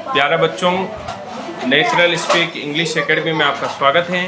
प्यारे बच्चों, natural speak English academy में आपका स्वागत है।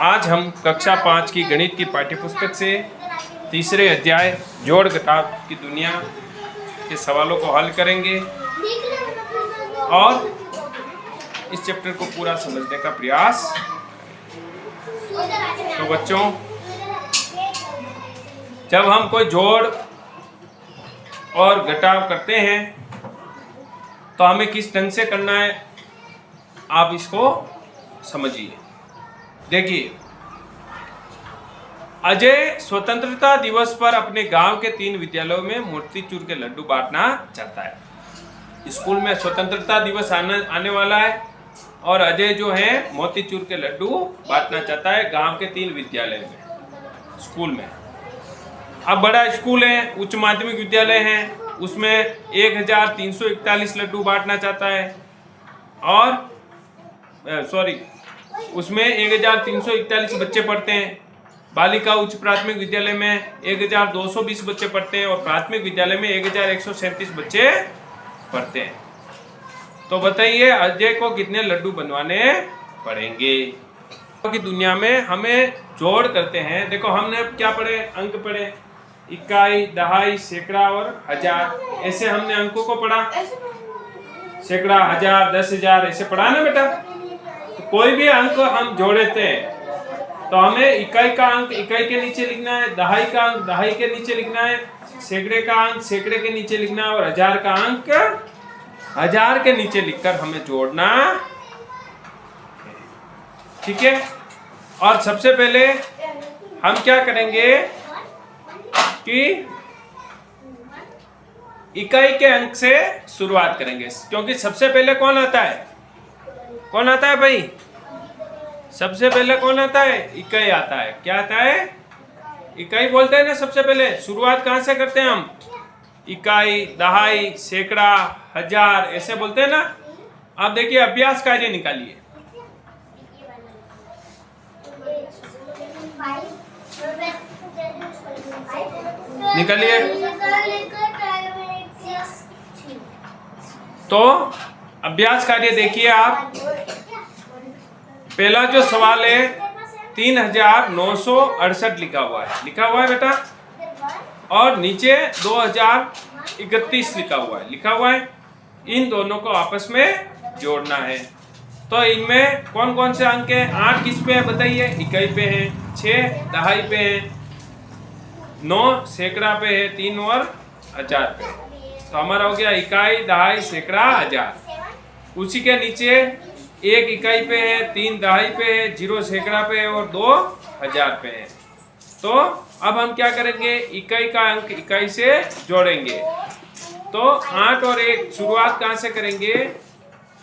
आज हम कक्षा 5 की गणित की पाठ्यपुस्तक से तीसरे अध्याय जोड़ घटाव की दुनिया के सवालों को हल करेंगे और इस चैप्टर को पूरा समझने का प्रयास। तो बच्चों, जब हम कोई जोड़ और घटाव करते हैं तो हमें किस ढंग से करना है, आप इसको समझिए। देखिए, अजय स्वतंत्रता दिवस पर अपने गांव के 3 विद्यालयों में मोतीचूर के लड्डू बांटना चाहता है। स्कूल में स्वतंत्रता दिवस आने वाला है और अजय जो है मोतीचूर के लड्डू बांटना चाहता है गांव के 3 विद्यालय में, स्कूल में। अब बड़ा स्कूल है, उच्च माध्यमिक विद्यालय है, उसमें 1341 लड्डू बांटना चाहता है और उसमें 1341 बच्चे पढ़ते हैं। बालिका उच्च प्राथमिक विद्यालय में 1220 बच्चे पढ़ते हैं और प्राथमिक विद्यालय में 1137 बच्चे पढ़ते हैं। तो बताइए, अजय को कितने लड्डू बनवाने पड़ेंगे? की दुनिया में हमें जोड़ करते हैं। देखो, हमने क्या पढ़े, अंक पढ़े, इकाई, दहाई, सैकड़ा और हजार। ऐसे हमने अंकों को पढ़ा, सैकड़ा, हजार, 10,000 ऐसे पढ़ा ना बेटा। तो कोई भी अंक हम जोड़ते हैं तो हमें इकाई का अंक इकाई के नीचे लिखना है, दहाई का अंक दहाई के नीचे लिखना है, सैकड़े का अंक सैकड़े के नीचे लिखना है और हजार का अंक हजार के नीचे लिखकर हमें जोड़ना, ठीक है। और सबसे पहले हम क्या करेंगे कि इकाई के अंक से शुरुआत करेंगे, क्योंकि सबसे पहले कौन आता है भाई? सबसे पहले कौन आता है? इकाई आता है। क्या आता है? इकाई बोलते हैं ना। सबसे पहले शुरुआत कहां से करते हैं हम? इकाई, दहाई, सैकड़ा, हजार ऐसे बोलते हैं ना। आप देखिए, अभ्यास कार्य निकालिए। निकालिए। तो अभ्यास कार्य देखिए आप। पहला जो सवाल है 3968 लिखा हुआ है बेटा, और नीचे 2031 लिखा हुआ है। इन दोनों को आपस में जोड़ना है। तो इनमें कौन कौन से अंक हैं? 8 किस पे है बताइए? इकाई पे है, 6 दहाई पे है, 9 सैकड़ा पे है, 3 और हजार पे। तो हमारा हो गया इकाई, दहाई, सैकड़ा, हजार। उसी के नीचे 1 इकाई पे है, 3 दहाई पे है, 0 सैकड़ा पे है और 2 हजार पे है। तो अब हम क्या करेंगे? इकाई का अंक इकाई से जोड़ेंगे। तो 8 और 1 शुरुआत कहां से करेंगे?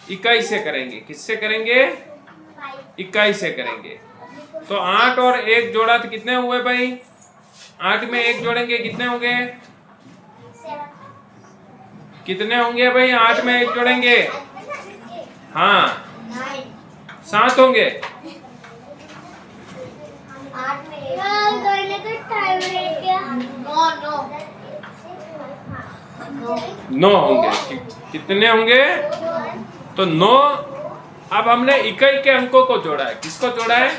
इकाई से करेंगे। किससे करेंगे? इकाई से करेंगे। तो 8 और 1 जोड़ा तो कितने हुए भाई? 8 में 1 जोड़ेंगे, कितने होंगे? कितने होंगे भाई? 8 में 1 जोड़ेंगे, हाँ 7 होंगे। 9 होंगे। कितने होंगे? तो 9। अब हमने इकाई के अंकों को जोड़ा है। किसको जोड़ा है?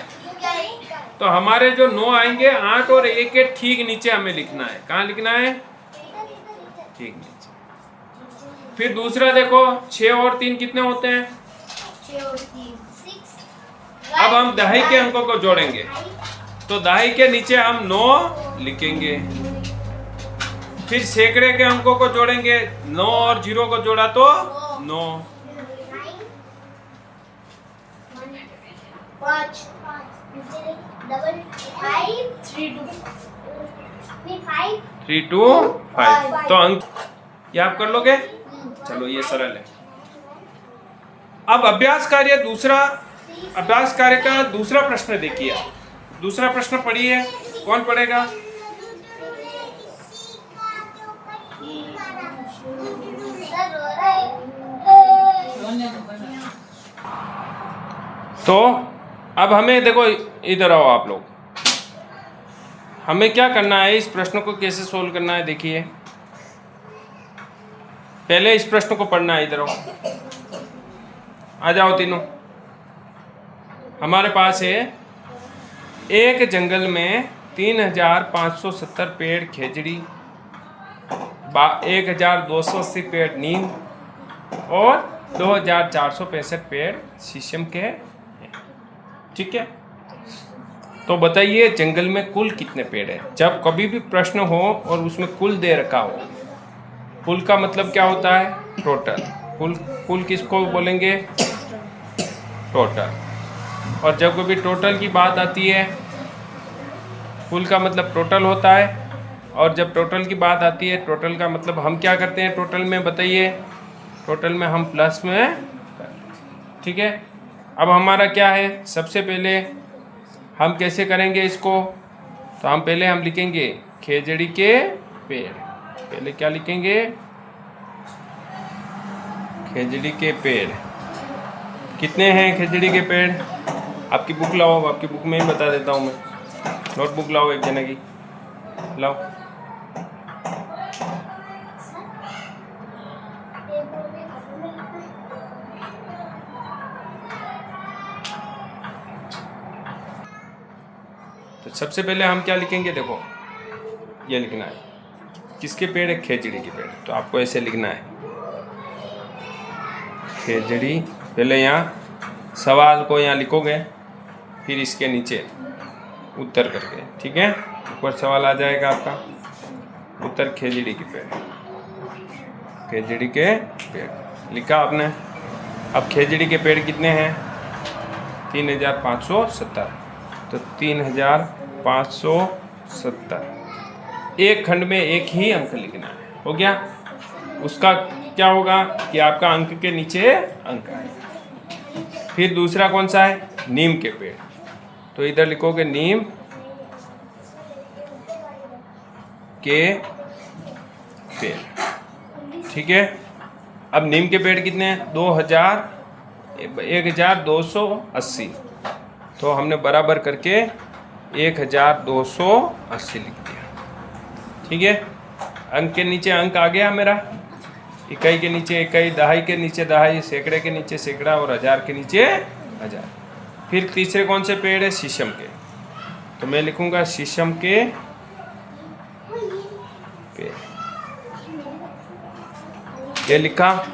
तो हमारे जो 9 आएंगे, 8 और 1 के ठीक नीचे हमें लिखना है। कहाँ लिखना है? ठीक नीचे। फिर दूसरा देखो, 6 और 3 कितने होते हैं? 6 और 3 6। अब हम दहाई के अंकों को जोड़ेंगे। तो दहाई के नीचे हम 9 लिखेंगे। फिर सैकड़े के अंकों को जोड़ेंगे। 9 और 0 को जोड़ा तो 9। 5 3 2 5। तो अंक ये आप कर लोगे? चलो, ये सरल है। अब अभ्यास कार्य का दूसरा प्रश्न देखिए। दूसरा प्रश्न पढ़िए। कौन पढ़ेगा? तो अब हमें देखो, इधर आओ आप लोग। हमें क्या करना है? इस प्रश्न को कैसे सोल्व करना है देखिए। पहले इस प्रश्न को पढ़ना है, इधर आओ, आ जाओ तीनों। हमारे पास है एक जंगल में 3570 पेड़ खेजड़ी, 1280 पेड़ नीम और 2465 पेड़ शीशम के हैं। ठीक है, तो बताइए जंगल में कुल कितने पेड़ हैं। जब कभी भी प्रश्न हो और उसमें कुल दे रखा हो, कुल का मतलब क्या होता है? टोटल। कुल किसको बोलेंगे? टोटल। और जब कभी टोटल की बात आती है, कुल का मतलब टोटल होता है, और जब टोटल की बात आती है, टोटल का मतलब हम क्या करते हैं टोटल में? बताइए। टोटल में हम प्लस में, ठीक है। अब हमारा क्या है, सबसे पहले हम कैसे करेंगे इसको? तो हम पहले लिखेंगे खेजड़ी के पेड़। पहले क्या लिखेंगे? खेजड़ी के पेड़। कितने हैं खेजड़ी के पेड़? आपकी बुक लाओ, आपकी बुक में ही बता देता हूँ मैं। नोटबुक लाओ एक जने की, लाओ। तो सबसे पहले हम क्या लिखेंगे? देखो, ये लिखना है किसके पेड़ है? खेजड़ी के पेड़। तो आपको ऐसे लिखना है खेजड़ी। पहले यहाँ सवाल को यहाँ लिखोगे, फिर इसके नीचे उत्तर करके, ठीक है। ऊपर सवाल आ जाएगा आपका, उत्तर खेजड़ी के पेड़। खेजड़ी के पेड़ लिखा आपने। अब खेजड़ी के पेड़ कितने हैं? 3570। तो 3570 एक खंड में एक ही अंक लिखना है। हो गया? उसका क्या होगा कि आपका अंक के नीचे अंक आए। फिर दूसरा कौन सा है? नीम के पेड़। तो इधर लिखोगे नीम के पेड़, ठीक है। अब नीम के पेड़ कितने हैं? 1280। तो हमने बराबर करके 1280 लिख दिया, ठीक है। अंक के नीचे अंक आ गया मेरा। इकाई के नीचे इकाई, दहाई के नीचे दहाई, सैकड़े के नीचे सैकड़ा और हजार के नीचे हजार। फिर तीसरे कौन से पेड़ है? शीशम के। तो मैं लिखूंगा शीशम के पेड़, ये लिखा।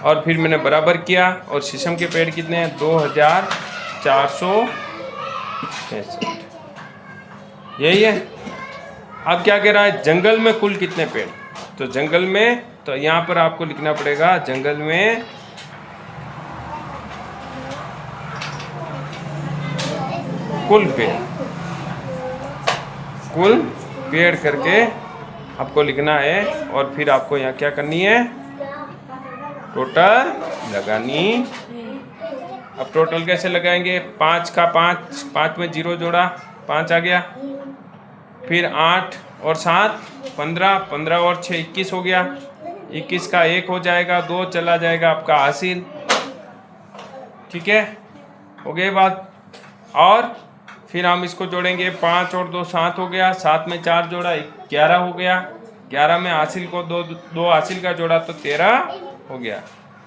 और फिर मैंने बराबर किया। और शीशम के पेड़ कितने हैं? 2465। यही है। अब क्या कह रहा है? जंगल में कुल कितने पेड़? तो जंगल में, तो यहाँ पर आपको लिखना पड़ेगा जंगल में कुल पेड़। कुल पेड़ करके आपको लिखना है। और फिर आपको यहाँ क्या करनी है? टोटल लगानी। अब टोटल कैसे लगाएंगे? 5 का 5, 5 में 0 जोड़ा, 5 आ गया। फिर 8 और 7 15, 15 और 6 21 हो गया। 21 का 1 हो जाएगा, 2 चला जाएगा आपका हासिल, ठीक है। हो गई बात। और फिर हम इसको जोड़ेंगे, 5 और 2 7 हो गया, 7 में 4 जोड़ा 11 हो गया, 11 में हासिल को 2 हासिल का जोड़ा तो 13 हो गया।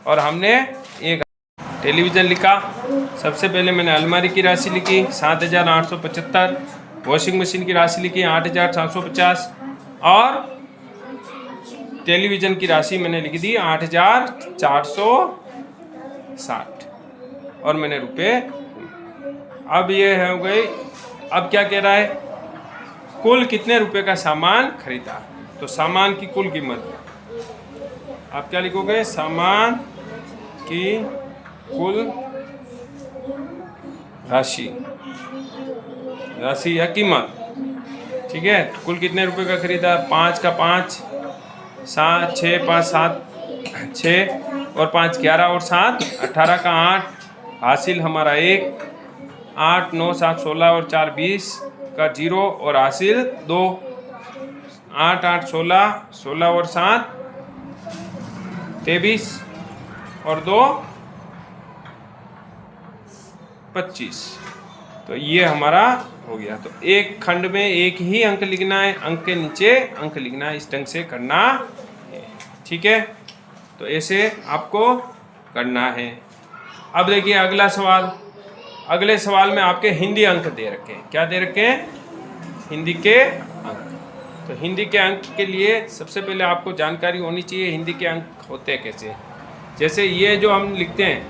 और हमने एक टेलीविज़न लिखा। सबसे पहले मैंने अलमारी की राशि लिखी 7875, वॉशिंग मशीन की राशि लिखी 8750 और टेलीविज़न की राशि मैंने लिख दी 8460 और मैंने रुपए। अब ये हो गई। अब क्या कह रहा है? कुल कितने रुपए का सामान खरीदा। तो सामान की कुल कीमत आप क्या लिखोगे? सामान की कुल राशि या कीमत, ठीक है। कुल कितने रुपए का खरीदा? 5 का 5, 7 6 5 7 6 और 5 11 और 7 18 का 8, हासिल हमारा 1, 8 9 7 16 और 4 20 का 0 और हासिल 2, 8 8 16 16 और 7 23 और 2 25। तो ये हमारा हो गया। तो एक खंड में एक ही अंक लिखना है, अंक के नीचे अंक लिखना है, इस ढंग से करना है। ठीक है, तो ऐसे आपको करना है। अब देखिए अगला सवाल। अगले सवाल में आपके हिंदी अंक दे रखे हैं। क्या दे रखे हैं? हिंदी के अंक। तो हिंदी के अंक के लिए सबसे पहले आपको जानकारी होनी चाहिए हिंदी के अंक होते कैसे। जैसे ये जो हम लिखते हैं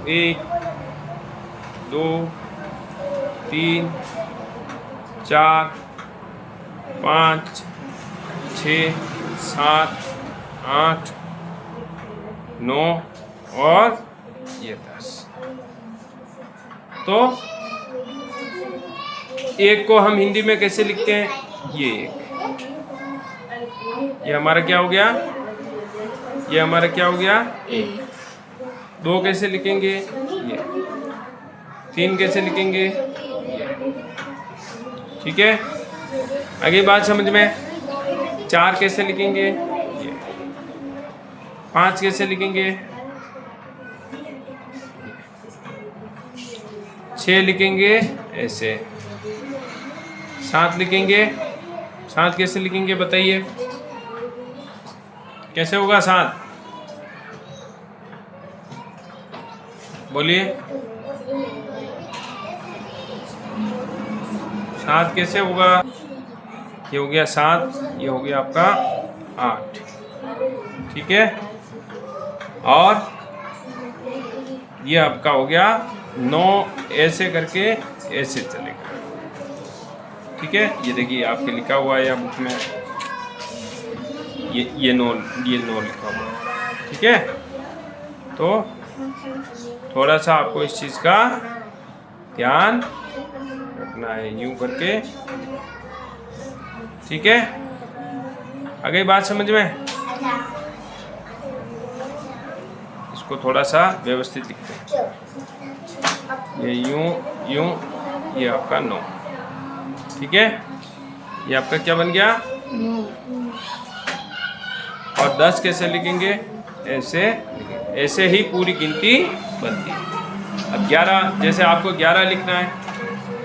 1 2 3 4 5 6 7 8 9 और ये 10। तो एक को हम हिंदी में कैसे लिखते हैं? ये एक, ये हमारा क्या हो गया? ये हमारा क्या हो गया? एक। 2 कैसे लिखेंगे? ये। 3 कैसे लिखेंगे? ये। ठीक है, आगे बात समझ में। 4 कैसे लिखेंगे? ये। 5 कैसे लिखेंगे? 6 लिखेंगे ऐसे। 7 लिखेंगे। 7 कैसे लिखेंगे बताइए? कैसे होगा 7? बोलिए। 7 कैसे होगा? ये हो गया 7, ये हो गया आपका 8। ठीक है, और ये आपका हो गया 9। ऐसे करके ऐसे चलेगा। ठीक है, ये देखिए आपके लिखा हुआ है या बुक में ये 9 लिखा हुआ है। ठीक है, तो थोड़ा सा आपको इस चीज़ का ध्यान रखना है, यूं करके। ठीक है, आगे बात समझ में। इसको थोड़ा सा व्यवस्थित लिखते हैं। ये यूं, ये आपका 9। ठीक है, ये आपका क्या बन गया? और 10 कैसे लिखेंगे? ऐसे लिखेंगे। ऐसे ही पूरी गिनती बनती है। अब 11, जैसे आपको 11 लिखना है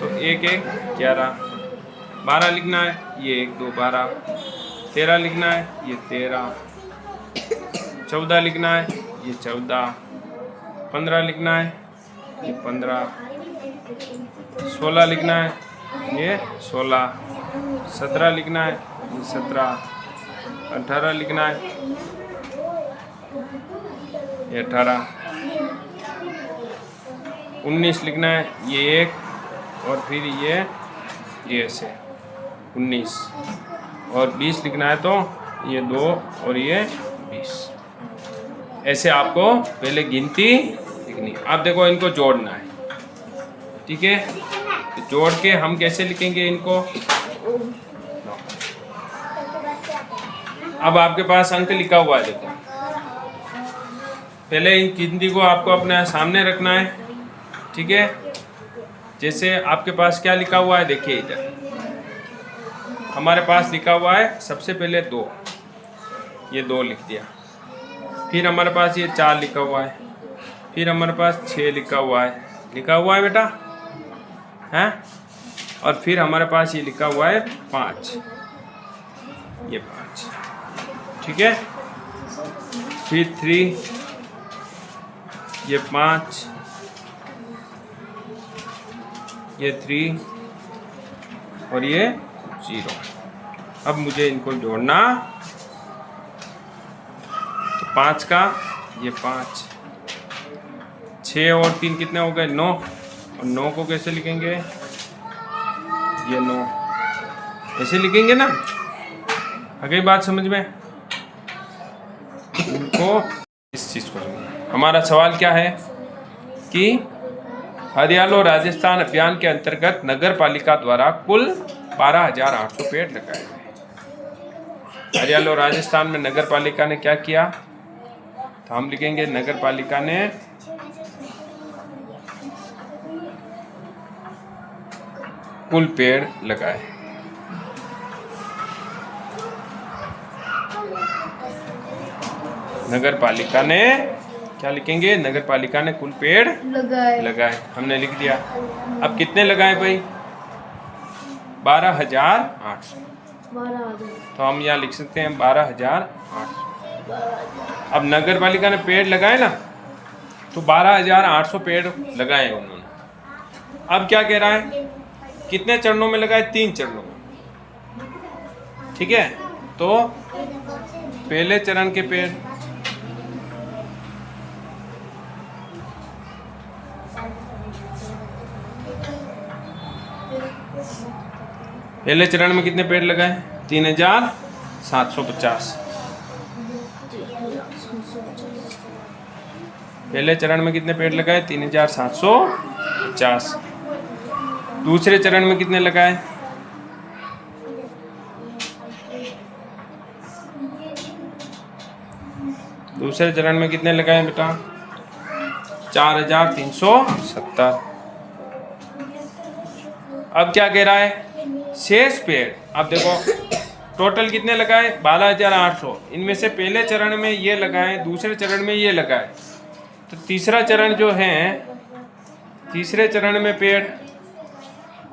तो 1 1 11। 12 लिखना है, ये 1 2 12। 13 लिखना है, ये 13। 14 लिखना है, ये 14। 15 लिखना है, ये 15। 16 लिखना है, ये 16। 17 लिखना है, ये 17। 18 लिखना है, ये 18। 19 लिखना है, ये 1 और फिर ये ऐसे 19। और 20 लिखना है तो ये 2 और ये 20। ऐसे आपको पहले गिनती लिखनी। अब देखो इनको जोड़ना है। ठीक है, तो जोड़ के हम कैसे लिखेंगे इनको? अब आपके पास अंक लिखा हुआ है, देखो पहले इन गिनती को आपको अपने सामने रखना है। ठीक है, जैसे आपके पास क्या लिखा हुआ है देखिए, इधर हमारे पास लिखा हुआ है सबसे पहले 2, ये 2 लिख दिया। फिर हमारे पास ये 4 लिखा हुआ है। फिर हमारे पास 6 लिखा हुआ है बेटा, हैं? और फिर हमारे पास ये लिखा हुआ है 5, ये 5। ठीक है, फिर 3, ये 5, ये 3 और ये 0। अब मुझे इनको जोड़ना, तो 5 का ये 5, 6 और 3 कितने हो गए? 9। और 9 को कैसे लिखेंगे? ये 9 ऐसे लिखेंगे ना। आगे बात समझ में। इनको इस चीज़ को हमारा सवाल क्या है कि हरियालो राजस्थान अभियान के अंतर्गत नगर पालिका द्वारा कुल 12,800 पेड़ लगाए गए। हरियालो राजस्थान में नगर पालिका ने क्या किया? तो हम लिखेंगे नगर पालिका ने कुल पेड़ लगाए। नगर पालिका ने क्या लिखेंगे? नगर पालिका ने कुल पेड़ लगाए। हमने लिख दिया। अब कितने लगाए भाई? 12,800। तो हम यहाँ लिख सकते हैं 12,800। अब नगर पालिका ने पेड़ लगाए ना, तो 12,800 पेड़ लगाए उन्होंने। अब क्या कह रहा है, कितने चरणों में लगाए? 3 चरणों में। ठीक है, तो पहले चरण के पेड़ पहले चरण में कितने पेड़ लगाए? 3,750। पहले चरण में कितने पेड़ लगाए? 3,750। दूसरे चरण में कितने लगाए? दूसरे चरण में कितने लगाए बेटा? 4,370। अब क्या कह रहा है? शेष पेड़, अब देखो टोटल कितने लगाए? 12,800। इनमें से पहले चरण में ये लगाए, दूसरे चरण में ये लगाए, तो तीसरा चरण जो है, तीसरे चरण में पेड़,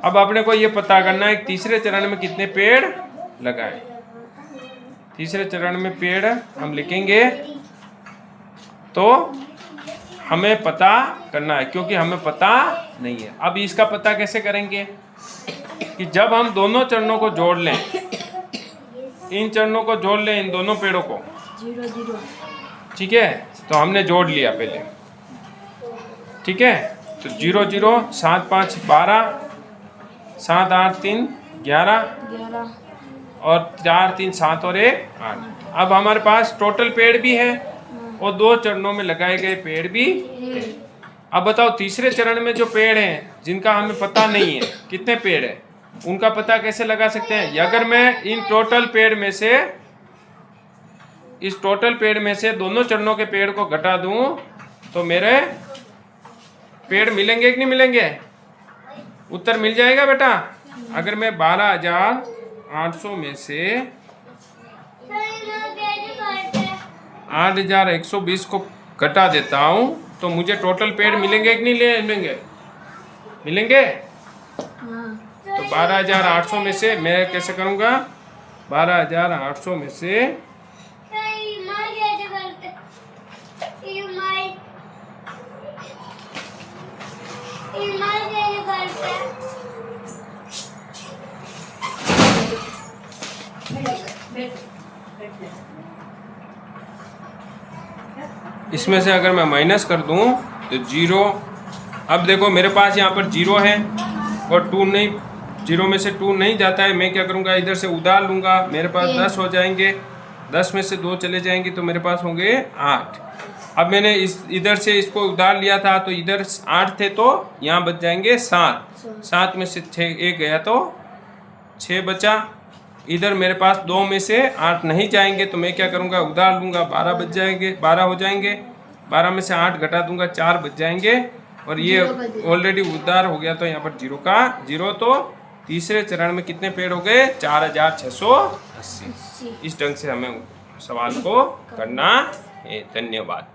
अब अपने को ये पता करना है तीसरे चरण में कितने पेड़ लगाए। तीसरे चरण में पेड़ हम लिखेंगे, तो हमें पता करना है, क्योंकि हमें पता नहीं है। अब इसका पता कैसे करेंगे कि जब हम दोनों चरणों को जोड़ लें, इन चरणों को जोड़ लें, इन दोनों पेड़ों को, 0 0। ठीक है, तो हमने जोड़ लिया पहले। ठीक है, तो 0 0 7 5 12, 7 8 3 11 और 4 3 7 और 1 8। अब हमारे पास टोटल पेड़ भी है और 2 चरणों में लगाए गए पेड़ भी है। अब बताओ तीसरे चरण में जो पेड़ हैं जिनका हमें पता नहीं है कितने पेड़ है, उनका पता कैसे लगा सकते हैं? अगर मैं इन टोटल पेड़ में से, इस टोटल पेड़ में से दोनों चरणों के पेड़ को घटा दूं, तो मेरे पेड़ मिलेंगे कि नहीं मिलेंगे? उत्तर मिल जाएगा बेटा। अगर मैं 12,800 में से 8,120 को घटा देता हूँ, तो मुझे टोटल पेड़ मिलेंगे कि नहीं मिलेंगे? मिलेंगे। तो 12,800 में से मैं कैसे करूँगा? 12,800 में से इसमें से अगर मैं माइनस कर दूं तो 0। अब देखो मेरे पास यहाँ पर 0 है और 2 नहीं, 0 में से 2 नहीं जाता है। मैं क्या करूँगा, इधर से उधार लूँगा, मेरे पास 10 हो जाएंगे। 10 में से 2 चले जाएंगे तो मेरे पास होंगे 8। अब मैंने इधर से इसको उधार लिया था, तो इधर 8 थे, तो यहाँ बच जाएंगे 7। 7 में से 6 1 गया तो 6 बचा। इधर मेरे पास 2 में से 8 नहीं जाएंगे, तो मैं क्या करूँगा, उधार लूँगा, 12 बच जाएंगे, 12 हो जाएंगे। 12 में से 8 घटा दूंगा, 4 बच जाएंगे। और ये ऑलरेडी उधार हो गया, तो यहाँ पर 0 का 0। तो तीसरे चरण में कितने पेड़ हो गए? 4,680। इस ढंग से हमें सवाल को करना है। धन्यवाद।